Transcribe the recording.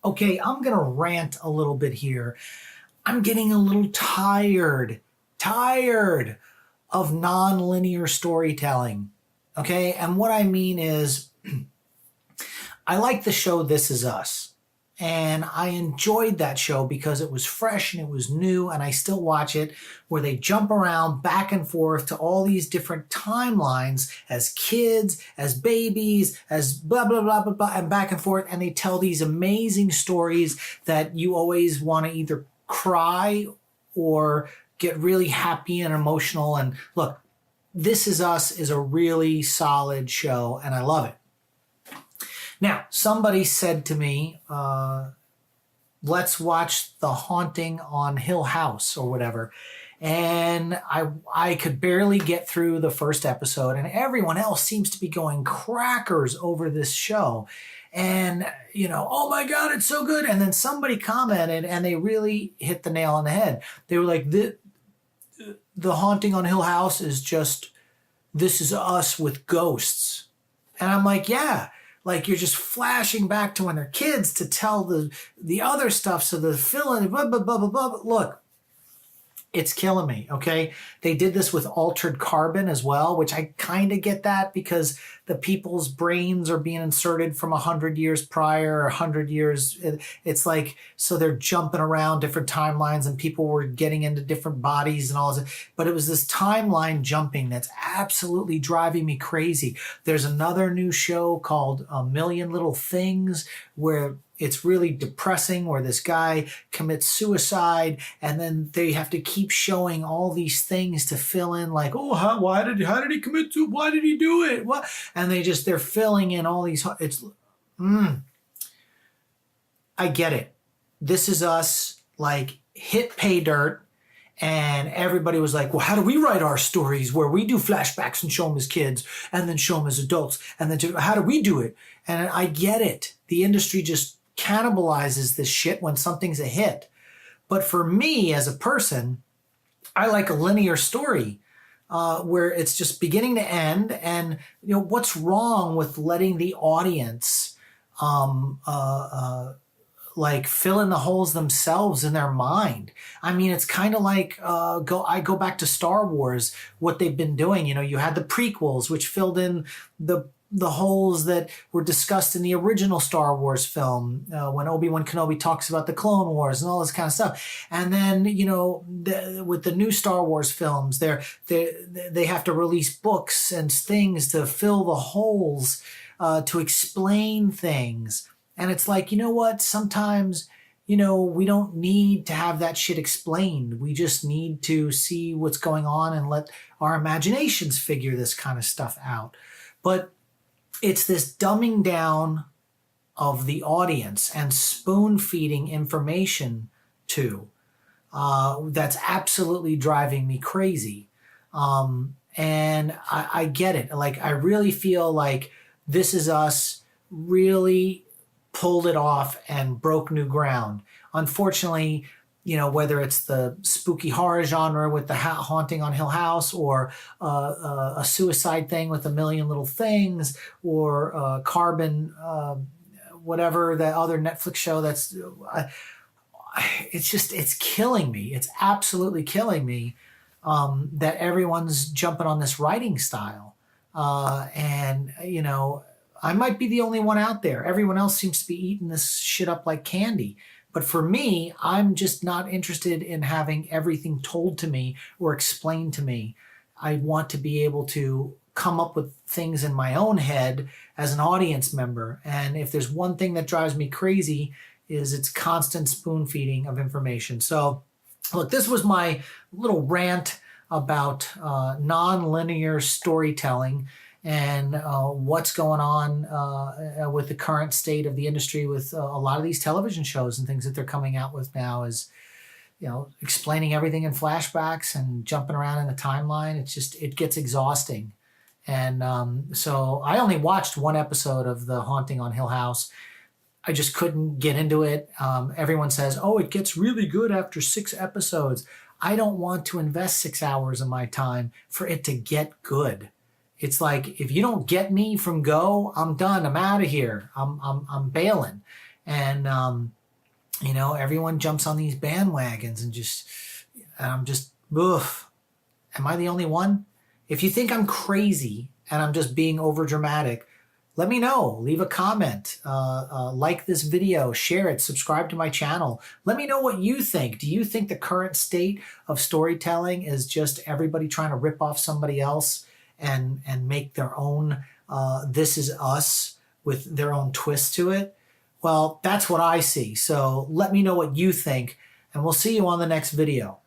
Okay, I'm going to rant a little bit here. I'm getting a little tired of non-linear storytelling. Okay, and what I mean is I like the show This Is Us. And I enjoyed that show because it was fresh and it was new, and I still watch it, where they jump around back and forth to all these different timelines as kids, as babies, as blah, blah, blah, blah, blah, and back and forth. And they tell these amazing stories that you always want to either cry or get really happy and emotional. And look, This Is Us is a really solid show, and I love it. Now, somebody said to me, let's watch The Haunting on Hill House or whatever. And I could barely get through the first episode, and everyone else seems to be going crackers over this show. And, oh my God, it's so good. And then somebody commented, and they really hit the nail on the head. They were like, The Haunting on Hill House is just This Is Us with ghosts. And I'm like, yeah. Like, you're just flashing back to when they're kids to tell the other stuff. So the fill-in, blah, blah, blah, blah, blah. Look, it's killing me, okay? They did this with Altered Carbon as well, which I kind of get that because the people's brains are being inserted from 100 years prior or 100 years. It's like, so they're jumping around different timelines and people were getting into different bodies and all this. But it was this timeline jumping that's absolutely driving me crazy. There's another new show called A Million Little Things where it's really depressing, where this guy commits suicide and then they have to keep showing all these things to fill in, like, oh, how did he commit to, why did he do it? What? And they're filling in all these, I get it. This Is Us, like, hit pay dirt. And everybody was like, well, how do we write our stories where we do flashbacks and show them as kids and then show them as adults? And then how do we do it? And I get it. The industry just cannibalizes this shit when something's a hit. But for me as a person, I like a linear story where it's just beginning to end. And what's wrong with letting the audience like fill in the holes themselves in their mind? I mean, it's kind of like I go back to Star Wars, what they've been doing. You had the prequels, which filled in the holes that were discussed in the original Star Wars film, when Obi-Wan Kenobi talks about the Clone Wars and all this kind of stuff. And then, with the new Star Wars films, they have to release books and things to fill the holes, to explain things. And it's like, you know what? Sometimes, we don't need to have that shit explained. We just need to see what's going on and let our imaginations figure this kind of stuff out. But it's this dumbing down of the audience and spoon feeding information to that's absolutely driving me crazy. And I get it. Like, I really feel like This Is Us really pulled it off and broke new ground. Unfortunately, whether it's the spooky horror genre with the Haunting on Hill House, or a suicide thing with A Million Little Things, or Carbon, whatever the other Netflix show it's killing me. It's absolutely killing me that everyone's jumping on this writing style. And I might be the only one out there. Everyone else seems to be eating this shit up like candy. But for me, I'm just not interested in having everything told to me or explained to me. I want to be able to come up with things in my own head as an audience member. And if there's one thing that drives me crazy, is it's constant spoon feeding of information. So look, this was my little rant about non-linear storytelling and what's going on with the current state of the industry with a lot of these television shows and things that they're coming out with now, is, explaining everything in flashbacks and jumping around in the timeline. It gets exhausting. And so I only watched one episode of The Haunting on Hill House. I just couldn't get into it. Everyone says, oh, it gets really good after 6 episodes. I don't want to invest 6 hours of my time for it to get good. It's like, if you don't get me from go, I'm done. I'm out of here. I'm bailing. And, everyone jumps on these bandwagons and I'm just, ugh. Am I the only one? If you think I'm crazy and I'm just being over dramatic, let me know. Leave a comment, like this video, share it, subscribe to my channel. Let me know what you think. Do you think the current state of storytelling is just everybody trying to rip off somebody else and make their own This Is Us with their own twist to it? Well, that's what I see. So let me know what you think, and we'll see you on the next video.